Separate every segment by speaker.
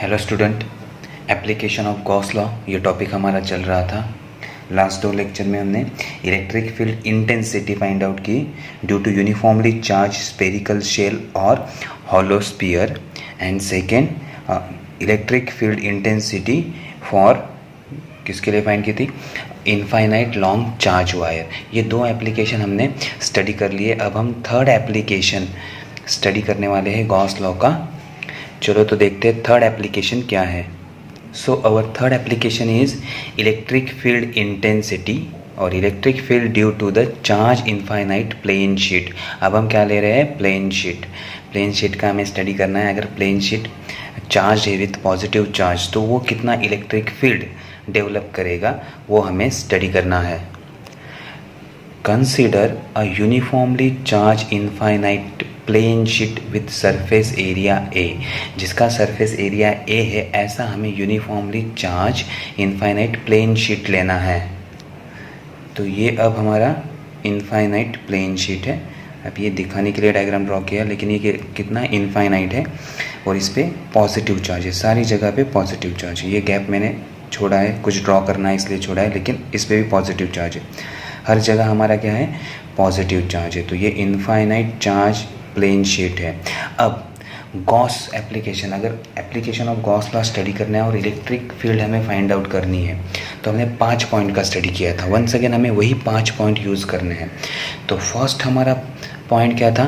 Speaker 1: Hello student, application of Gauss law ये topic हमारा चल रहा था। लास्ट दो लेक्चर में हमने electric field intensity find out की due to uniformly charge spherical shell और hollow sphere, and second electric field intensity for किसके लिए फाइंड की थी, इनफाइनाइट लॉन्ग चार्ज वायर। ये दो एप्लीकेशन हमने स्टडी कर लिए। अब हम थर्ड एप्लीकेशन स्टडी करने वाले हैं गॉस लॉ का। चलो तो देखते हैं थर्ड एप्लीकेशन क्या है। So our third application is electric field intensity और electric field due to the charge infinite plane sheet. अब हम क्या ले रहे हैं, प्लेन शीट। प्लेन शीट का हमें स्टडी करना है। अगर प्लेन शीट चार्ज है विथ पॉजिटिव चार्ज तो वो कितना इलेक्ट्रिक फील्ड डेवलप करेगा वो हमें स्टडी करना है। Consider a uniformly charge infinite plane sheet with surface area A. जिसका सरफेस एरिया ए है, ऐसा हमें uniformly charge infinite plane sheet लेना है। तो ये अब हमारा इनफाइनाइट प्लेन शीट है। अब ये दिखाने के लिए डायग्राम ड्रॉ किया, लेकिन ये कितना इनफाइनाइट है और इस पर पॉजिटिव चार्ज है, सारी जगह पे पॉजिटिव चार्ज है। ये गैप मैंने छोड़ा है, कुछ ड्रॉ करना है इसलिए छोड़ा है, लेकिन इस पर भी पॉजिटिव चार्ज है। हर जगह हमारा क्या है, पॉजिटिव चार्ज है। तो ये इनफाइनाइट चार्ज प्लेन शीट है। अब गॉस एप्लीकेशन, अगर application of Gauss law study करना है और इलेक्ट्रिक फील्ड हमें फाइंड आउट करनी है तो हमने 5 पॉइंट का स्टडी किया था। वंस अगेन हमें वही 5 पॉइंट यूज़ करने हैं। तो फर्स्ट हमारा पॉइंट क्या था,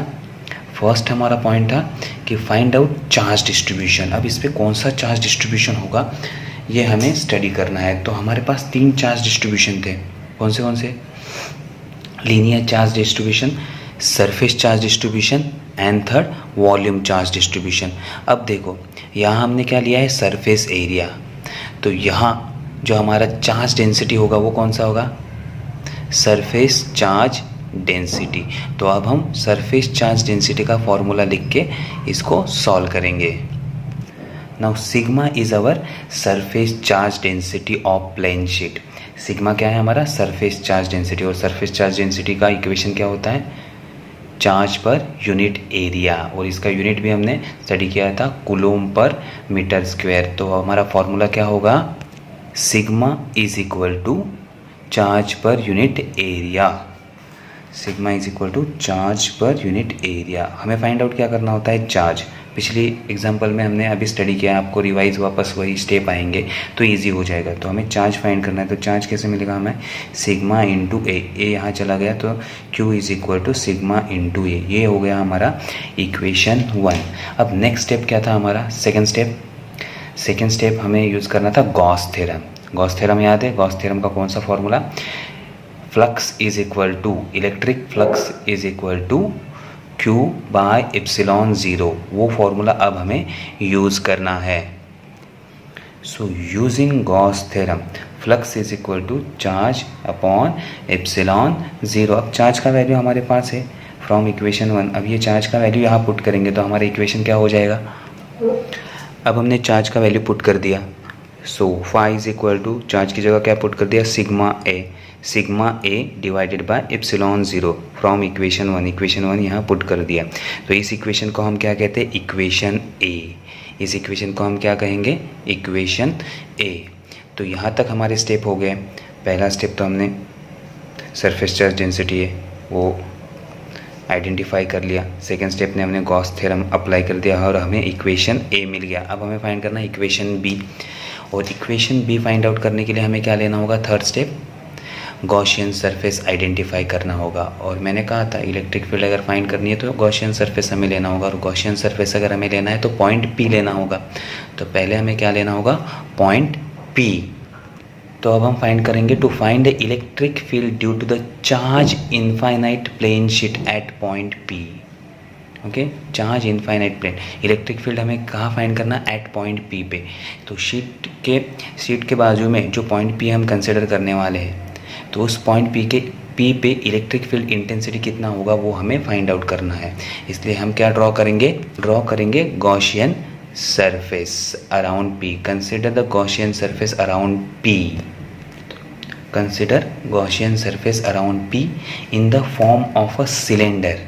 Speaker 1: फर्स्ट हमारा पॉइंट था कि फाइंड आउट चार्ज डिस्ट्रीब्यूशन। अब इस पर कौन सा चार्ज डिस्ट्रीब्यूशन होगा ये हमें स्टडी करना है। तो हमारे पास 3 चार्ज डिस्ट्रीब्यूशन थे। कौन से, linear charge distribution, surface charge distribution and third volume charge distribution. अब देखो यहाँ हमने क्या लिया है, सरफेस एरिया। तो यहाँ जो हमारा चार्ज डेंसिटी होगा वो कौन सा होगा, सरफेस चार्ज डेंसिटी। तो अब हम सरफेस चार्ज डेंसिटी का फॉर्मूला लिख के इसको सॉल्व करेंगे। Now sigma is our surface charge density of plane sheet. Sigma क्या है, हमारा सरफेस चार्ज डेंसिटी। और सरफेस चार्ज डेंसिटी का इक्वेशन क्या होता है, चार्ज पर यूनिट एरिया। और इसका यूनिट भी हमने स्टडी किया था, कूलोम पर मीटर स्क्वायर। तो हमारा फॉर्मूला क्या होगा, sigma is equal to charge per unit area. Sigma is equal to charge per unit area. हमें फाइंड आउट क्या करना होता है, चार्ज। पिछली एग्जांपल में हमने अभी स्टडी किया, आपको रिवाइज वापस वही स्टेप आएंगे तो इजी हो जाएगा। तो हमें चार्ज फाइंड करना है। तो चार्ज कैसे मिलेगा हमें, सिग्मा इंटू ए। ए यहाँ चला गया तो Q is equal to sigma into A. ये हो गया हमारा इक्वेशन 1। अब नेक्स्ट स्टेप क्या था हमारा, सेकेंड स्टेप हमें यूज़ करना था गॉस थ्योरम। गॉस थ्योरम याद है, गॉस थ्योरम का कौन सा formula, flux is equal to, electric flux is equal to Q by epsilon 0। वो फॉर्मूला अब हमें यूज़ करना है। So using Gauss theorem, flux is equal to charge upon epsilon 0। अब चार्ज का वैल्यू हमारे पास है फ्रॉम इक्वेशन 1। अब ये चार्ज का वैल्यू यहाँ पुट करेंगे तो हमारा इक्वेशन क्या हो जाएगा। अब हमने चार्ज का वैल्यू पुट कर दिया। So phi is equal to, charge की जगह क्या पुट कर दिया, sigma A divided by epsilon 0 from equation 1। Equation 1 यहाँ पुट कर दिया। तो इस इक्वेशन को हम क्या कहते हैं, इक्वेशन ए। इस इक्वेशन को हम क्या कहेंगे, इक्वेशन ए। तो यहाँ तक हमारे स्टेप हो गए। पहला स्टेप तो हमने सरफेस चार्ज डेंसिटी है वो आइडेंटिफाई कर लिया। सेकेंड स्टेप ने हमने गॉस थ्योरम अप्लाई कर दिया और हमें इक्वेशन ए मिल गया। अब हमें फाइंड करना है इक्वेशन बी। और इक्वेशन बी फाइंड आउट करने के लिए हमें क्या लेना होगा, third step Gaussian surface identify करना होगा। और मैंने कहा था इलेक्ट्रिक फील्ड अगर फाइंड करनी है तो गॉसियन सरफेस हमें लेना होगा। और गॉसियन सरफेस अगर हमें लेना है तो पॉइंट पी लेना होगा। तो पहले हमें क्या लेना होगा, पॉइंट पी। तो अब हम फाइंड करेंगे to find the electric field due to the charge infinite plane sheet at point P. Okay, charge infinite plane, electric field हमें कहाँ फाइंड करना, एट पॉइंट पी पे। तो शीट के बाजू में जो पॉइंट पी हम कंसिडर करने वाले हैं, तो उस पॉइंट पी पे इलेक्ट्रिक फील्ड इंटेंसिटी कितना होगा वो हमें फाइंड आउट करना है। इसलिए हम क्या ड्रॉ करेंगे Gaussian surface around P. Consider the Gaussian surface around P. Consider Gaussian surface around P in the form of a cylinder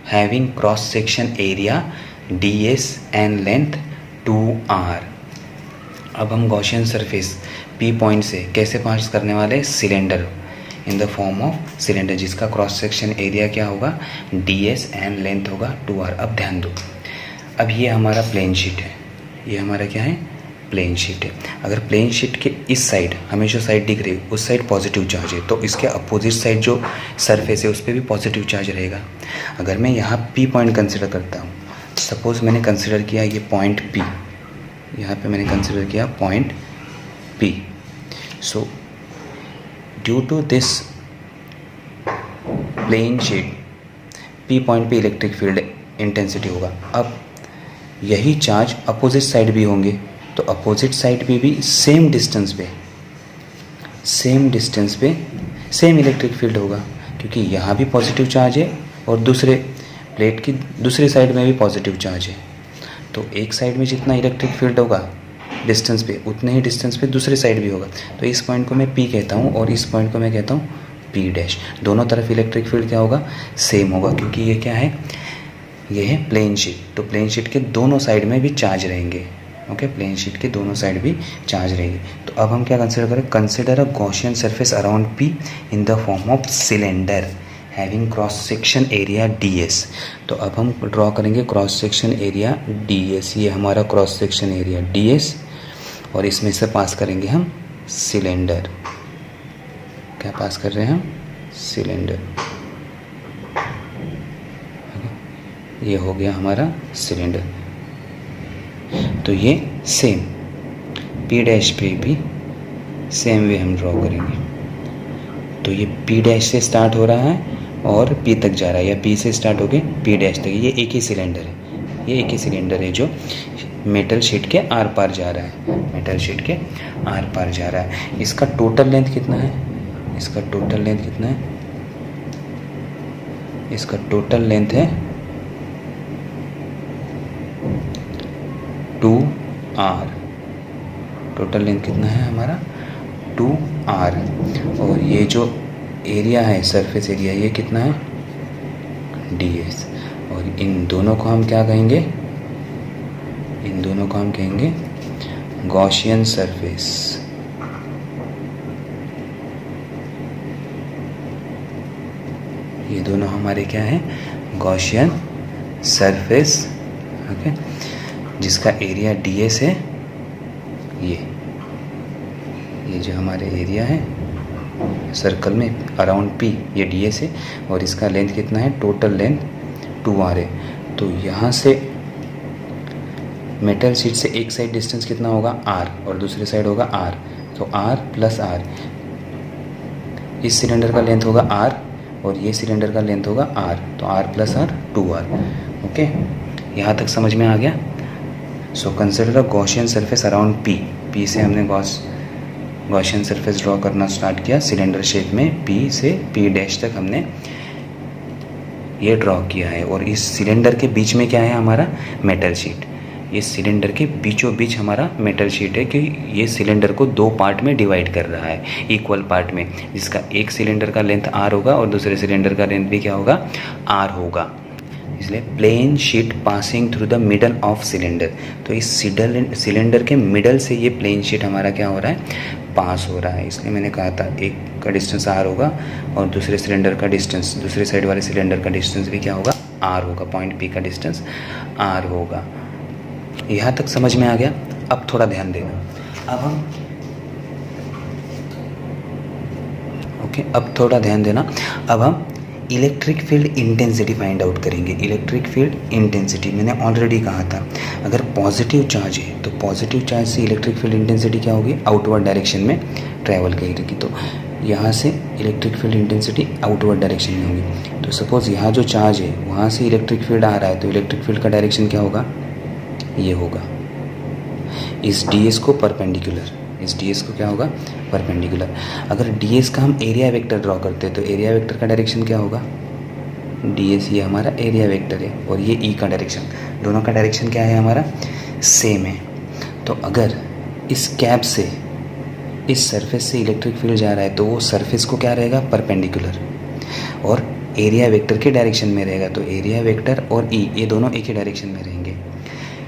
Speaker 1: having cross section area ds and length 2r। अब हम Gaussian surface P point से कैसे पास करने वाले, cylinder in the form of cylinder, जिसका cross section area क्या होगा, ds and length होगा 2r। अब ध्यान दो, अब ये हमारा प्लेन शीट है, ये हमारा क्या है, प्लेन शीट है। अगर प्लेन शीट के इस साइड हमें जो साइड दिख रही है उस साइड पॉजिटिव चार्ज है, तो इसके अपोजिट साइड जो सरफेस है उस पर भी पॉजिटिव चार्ज रहेगा। अगर मैं यहाँ पी पॉइंट कंसिडर करता हूँ, सपोज मैंने कंसिडर किया ये पॉइंट पी, यहाँ पे मैंने कंसिडर किया point P. So due to this plane sheet P point पे इलेक्ट्रिक फील्ड इंटेंसिटी होगा। अब यही चार्ज अपोजिट साइड भी होंगे, तो अपोजिट साइड पे भी सेम डिस्टेंस पे सेम इलेक्ट्रिक फील्ड होगा, क्योंकि यहाँ भी पॉजिटिव चार्ज है और दूसरे प्लेट की दूसरी साइड में भी पॉजिटिव चार्ज है। तो एक साइड में जितना इलेक्ट्रिक फील्ड होगा डिस्टेंस पे, उतने ही डिस्टेंस पे दूसरी साइड भी होगा। तो इस पॉइंट को मैं P कहता हूँ और इस पॉइंट को मैं कहता हूँ P डैश। दोनों तरफ इलेक्ट्रिक फील्ड क्या होगा, सेम होगा, क्योंकि ये क्या है, ये है प्लेन शीट। तो प्लेन शीट के दोनों साइड में भी चार्ज रहेंगे। ओके, प्लेन शीट के दोनों साइड भी चार्ज रहेंगे। तो अब हम क्या कंसिडर करें, consider a Gaussian surface around P in the form of cylinder having cross section area ds। तो अब हम ड्रॉ करेंगे क्रॉस सेक्शन एरिया ds। ये हमारा क्रॉस सेक्शन एरिया ds, और इसमें से पास करेंगे हम सिलेंडर। क्या पास कर रहे हैं हम, सिलेंडर। ये हो गया हमारा सिलेंडर। तो ये सेम P डैश पे भी सेम वे हम ड्रॉ करेंगे। तो ये P डैश से स्टार्ट हो रहा है और P तक जा रहा है, या P से स्टार्ट होके P डैश तक। ये एक ही सिलेंडर है, ये एक ही सिलेंडर है जो मेटल शीट के आर पार जा रहा है, मेटल शीट के आर पार जा रहा है। इसका टोटल लेंथ कितना है, इसका टोटल लेंथ कितना है, इसका टोटल लेंथ है 2r। टोटल लेंथ कितना है हमारा, 2r। और ये जो एरिया है, सरफेस एरिया, ये कितना है, ds। और इन दोनों को हम क्या कहेंगे, इन दोनों को हम कहेंगे गॉसियन सरफेस। ये दोनों हमारे क्या है, गॉसियन सरफेस। ओके, जिसका एरिया ds है। ये जो हमारे एरिया है सर्कल में अराउंड P, ये ds है, और इसका लेंथ कितना है, टोटल लेंथ 2r है। तो यहाँ से मेटल शीट से एक साइड डिस्टेंस कितना होगा, r, और दूसरी साइड होगा r। तो r प्लस r, इस सिलेंडर का लेंथ होगा r और ये सिलेंडर का लेंथ होगा r। तो r plus r 2r। Okay, यहाँ तक समझ में आ गया। So consider a Gaussian surface around P से हमने गॉसियन सरफेस ड्रॉ करना स्टार्ट किया सिलेंडर शेप में। P से P डैश तक हमने ये ड्रॉ किया है, और इस सिलेंडर के बीच में क्या है हमारा, मेटल शीट। ये सिलेंडर के बीचों बीच हमारा मेटल शीट है, कि ये सिलेंडर को दो पार्ट में डिवाइड कर रहा है, इक्वल पार्ट में, जिसका एक सिलेंडर का लेंथ r होगा और दूसरे सिलेंडर का लेंथ भी क्या होगा, r होगा। इसलिए plane sheet passing through the middle of cylinder. तो इस सिलेंडर के मिडल से ये प्लेन शीट हमारा क्या हो रहा है, पास हो रहा है। इसलिए मैंने कहा था एक का डिस्टेंस r होगा और दूसरे सिलेंडर का डिस्टेंस, दूसरे साइड वाले सिलेंडर का डिस्टेंस भी क्या होगा, r होगा। पॉइंट P का डिस्टेंस r होगा। यहाँ तक समझ में आ गया। अब थोड़ा ध्यान देना, अब थोड़ा ध्यान देना। अब हम electric field intensity find out करेंगे। इलेक्ट्रिक फील्ड इंटेंसिटी मैंने ऑलरेडी कहा था, अगर पॉजिटिव चार्ज है तो पॉजिटिव चार्ज से इलेक्ट्रिक फील्ड इंटेंसिटी क्या होगी, आउटवर्ड डायरेक्शन में ट्रैवल करेगी। तो यहाँ से electric field intensity outward direction में होगी। तो सपोज यहाँ जो चार्ज है वहाँ से इलेक्ट्रिक फील्ड आ रहा है, तो इलेक्ट्रिक फील्ड का डायरेक्शन क्या होगा, ये होगा इस ds को परपेंडिकुलर, इस ds को क्या होगा, परपेंडिकुलर। अगर ds का हम एरिया वेक्टर ड्रॉ करते हैं तो एरिया वेक्टर का डायरेक्शन क्या होगा, ds, ये हमारा एरिया वेक्टर है, और ये e का डायरेक्शन, दोनों का डायरेक्शन क्या है हमारा, सेम है। तो अगर इस कैप से इस सरफेस से इलेक्ट्रिक फील्ड जा रहा है तो वो सरफेस को क्या रहेगा, परपेंडिकुलर, और एरिया वेक्टर के डायरेक्शन में रहेगा। तो एरिया वेक्टर और e, ये दोनों एक ही डायरेक्शन में रहेंगे।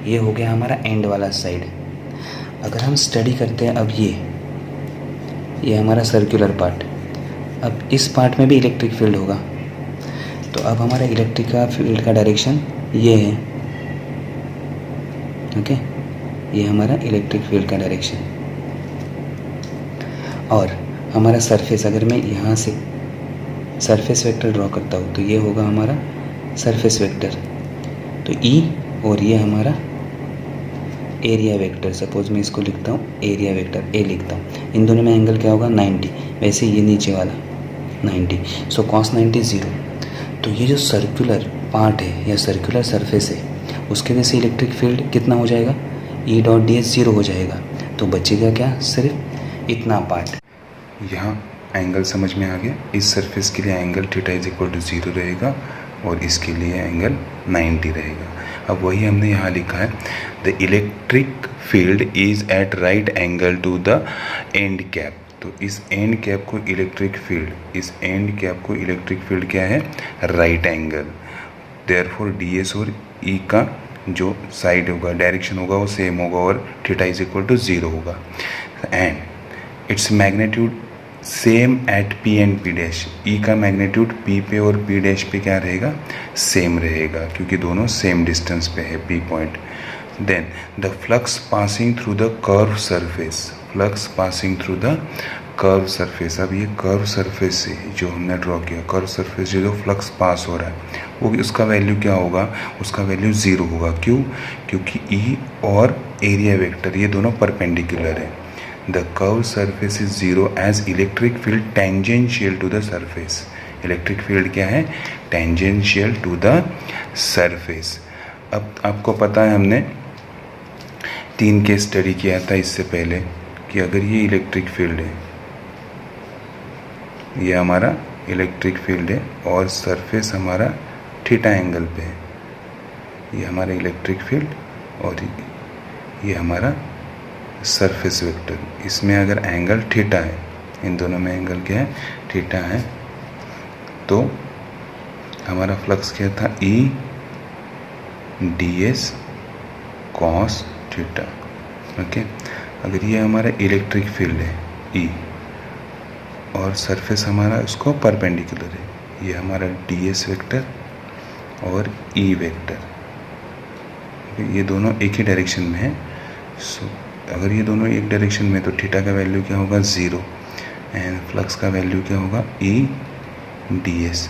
Speaker 1: ये हो गया हमारा एंड वाला साइड। अगर हम स्टडी करते हैं अब ये हमारा सर्कुलर पार्ट, अब इस पार्ट में भी इलेक्ट्रिक फील्ड होगा, तो अब हमारा इलेक्ट्रिक का फील्ड का डायरेक्शन ये है, ओके, ये हमारा इलेक्ट्रिक फील्ड का डायरेक्शन। और हमारा सरफेस, अगर मैं यहाँ से सरफेस वेक्टर ड्रॉ करता हूँ तो ये होगा हमारा सरफेस वेक्टर, तो E, और ये हमारा एरिया वेक्टर, सपोज मैं इसको लिखता हूँ एरिया वेक्टर A लिखता हूँ। इन दोनों में एंगल क्या होगा 90, वैसे ये नीचे वाला 90, सो cos 90 0। तो ये जो सर्कुलर पार्ट है या सर्कुलर सरफेस है उसके वजह से इलेक्ट्रिक फील्ड कितना हो जाएगा, E डॉट ds 0 हो जाएगा। तो बचेगा क्या, सिर्फ इतना पार्ट।
Speaker 2: यहाँ एंगल समझ में आ गया। इस सरफेस के लिए angle theta is equal to 0 रहेगा और इसके लिए एंगल 90 रहेगा। अब वही हमने यहाँ लिखा है, the electric field is at right angle to the end cap. तो इस एंड कैप को इलेक्ट्रिक फील्ड, इस एंड कैप को इलेक्ट्रिक फील्ड क्या है, राइट एंगल। देयरफॉर ds और E का जो साइड होगा, डायरेक्शन होगा, वो सेम होगा और थीटा इज इक्वल टू 0 होगा। And it's magnitude same at P and P dash. E का मैग्नीट्यूड P पे और P डैश पे क्या रहेगा, सेम रहेगा, क्योंकि दोनों सेम डिस्टेंस पे है P point. Then the flux passing through the curve surface, flux passing through the curve surface. अब ये कर्व सरफेस से जो हमने ड्रॉ किया, कर्व सरफेस जो फ्लक्स पास हो रहा है वो उसका वैल्यू क्या होगा, उसका वैल्यू 0 होगा। क्यों, क्योंकि E और एरिया वेक्टर ये दोनों परपेंडिकुलर है। The curve surface is 0 as electric field tangential to the surface. Electric field क्या है, टेंजेंशियल टू द सरफेस। अब आपको पता है हमने 3 केस स्टडी किया था इससे पहले कि अगर ये इलेक्ट्रिक फील्ड है, ये हमारा इलेक्ट्रिक फील्ड है और सरफेस हमारा थीटा एंगल पे है, ये हमारा इलेक्ट्रिक फील्ड और ये हमारा सरफेस वेक्टर, इसमें अगर एंगल थीटा है, इन दोनों में एंगल क्या है, थीटा है, तो हमारा फ्लक्स क्या था, E ds cos theta. Okay, अगर ये हमारा इलेक्ट्रिक फील्ड है E और सरफेस हमारा उसको परपेंडिकुलर है, ये हमारा ds वेक्टर और E वेक्टर, ये दोनों एक ही डायरेक्शन में है। सो अगर ये दोनों एक डायरेक्शन में तो थीटा का वैल्यू क्या होगा, 0, एंड फ्लक्स का वैल्यू क्या होगा, E ds।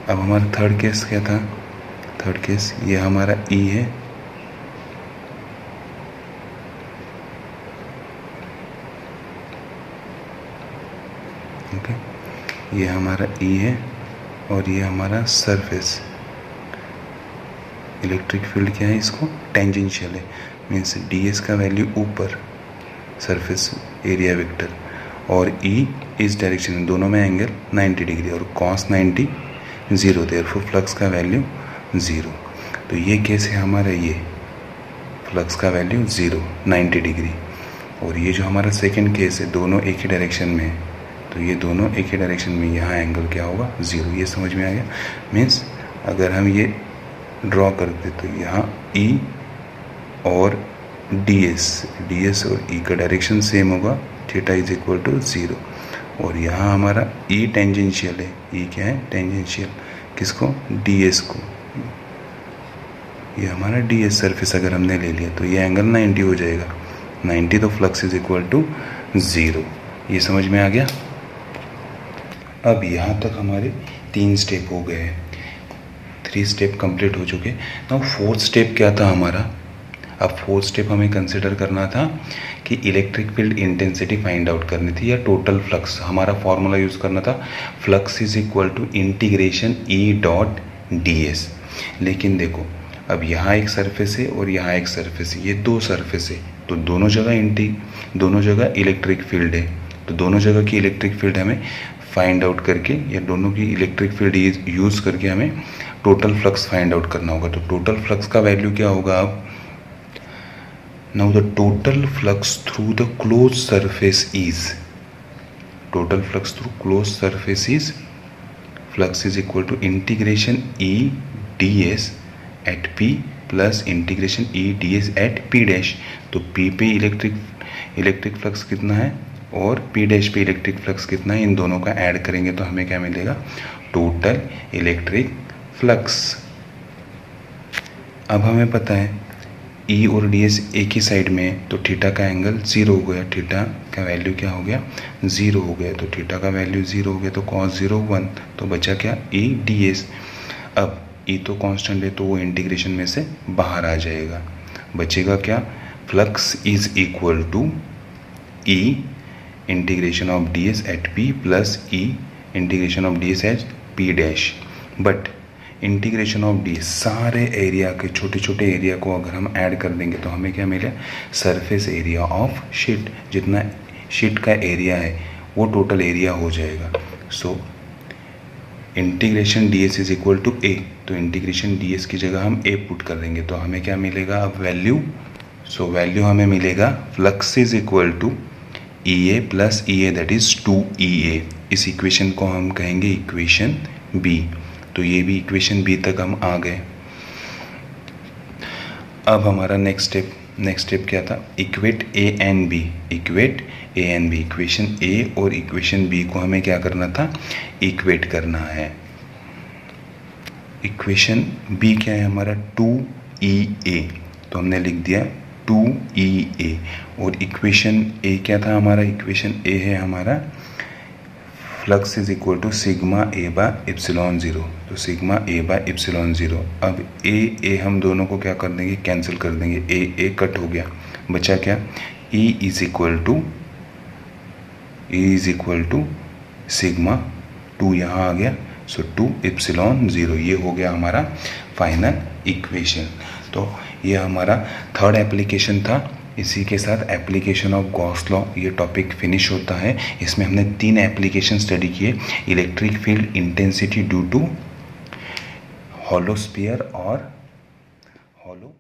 Speaker 2: अब हमारा थर्ड केस क्या था, थर्ड केस ये हमारा E है, ओके, ये हमारा E है और ये हमारा सरफेस। इलेक्ट्रिक फील्ड क्या है, इसको टेंजेंशियल है, मीन्स ds का वैल्यू ऊपर, सरफेस एरिया वेक्टर, और E इस डायरेक्शन में, दोनों में एंगल 90 डिग्री और cos 90 0, देयरफॉर फ्लक्स का वैल्यू 0। तो ये केस है हमारा, ये फ्लक्स का वैल्यू 0 90 डिग्री। और ये जो हमारा सेकेंड केस है, दोनों एक ही डायरेक्शन में है, तो ये दोनों एक ही डायरेक्शन में, यहाँ एंगल क्या होगा, 0। ये समझ में आ गया। मीन्स अगर हम ये ड्रॉ करते तो यहाँ E और ds और E का डायरेक्शन सेम होगा, थीटा इज इक्वल टू 0। और यहाँ हमारा E टेंजेंशियल है, E क्या है, टेंजेंशियल, किसको, ds को। ये हमारा ds सरफेस अगर हमने ले लिया तो ये एंगल 90 हो जाएगा, 90, तो फ्लक्स इज इक्वल टू 0। ये समझ में आ गया। अब यहाँ तक हमारे 3 स्टेप हो गए हैं, 3 स्टेप कंप्लीट हो चुके। नाउ 4th स्टेप क्या था हमारा, अब 4th स्टेप हमें कंसिडर करना था कि electric field intensity find out करनी थी या टोटल फ्लक्स। हमारा फॉर्मूला यूज़ करना था, flux is equal to integration E dot ds। लेकिन देखो अब यहाँ एक सरफेस है और यहाँ एक सरफेस है, ये 2 सरफेस है, तो दोनों जगह इलेक्ट्रिक फील्ड है, तो दोनों जगह की इलेक्ट्रिक फील्ड हमें फाइंड आउट करके, या दोनों की इलेक्ट्रिक फील्ड यूज़ करके हमें टोटल फ्लक्स फाइंड आउट करना होगा। तो टोटल फ्लक्स का वैल्यू क्या होगा, अब now the total flux through the close surface is, total flux through close surface is, flux is equal to integration E ds at P plus integration E D S at P dash. तो P पे electric flux कितना है और P dash पे electric flux कितना है, इन दोनों का ऐड करेंगे तो हमें क्या मिलेगा, टोटल इलेक्ट्रिक फ्लक्स। अब हमें पता है ई और डी एस एक ही साइड में है तो थीटा का एंगल 0 हो गया, थीटा का वैल्यू क्या हो गया, 0 हो गया। तो थीटा का वैल्यू 0 हो गया तो cos 0 1, तो बचा क्या, ई डी एस। अब ई तो कांस्टेंट है तो वो इंटीग्रेशन में से बाहर आ जाएगा, बचेगा क्या, flux is equal to E integration of D S at P plus E integration of D S at P dash. But integration of D सारे एरिया के छोटे छोटे एरिया को अगर हम ऐड कर देंगे तो हमें क्या मिले, सरफेस एरिया ऑफ शीट। जितना शीट का एरिया है वो टोटल एरिया हो जाएगा। So integration D S is equal to A, तो इंटीग्रेशन डी एस की जगह हम ए पुट कर देंगे तो हमें क्या मिलेगा अब वैल्यू। सो वैल्यू हमें मिलेगा flux is equal to E A plus E A, that is 2EA। इस इक्वेशन को हम कहेंगे इक्वेशन बी। तो ये भी इक्वेशन बी तक हम आ गए। अब हमारा नेक्स्ट स्टेप क्या था, equate A and B. Equation A और इक्वेशन बी को हमें क्या करना था, इक्वेट करना है। इक्वेशन बी क्या है हमारा, 2EA, तो हमने लिख दिया 2EA। और इक्वेशन ए क्या था हमारा, इक्वेशन ए है हमारा flux is equal to sigma A by epsilon 0, तो सिग्मा ए बाय एप्सिलॉन 0। अब ए हम दोनों को क्या कर देंगे, कैंसिल कर देंगे, ए कट हो गया, बचा क्या, E is equal to sigma 2 यहाँ आ गया, सो 2 एप्सिलॉन 0, ये हो गया हमारा फाइनल इक्वेशन। तो ये हमारा थर्ड एप्लीकेशन था। इसी के साथ एप्लीकेशन ऑफ गॉस लॉ ये टॉपिक फिनिश होता है। इसमें हमने 3 एप्लीकेशन स्टडी किए, electric field intensity due to hollow sphere और हॉलो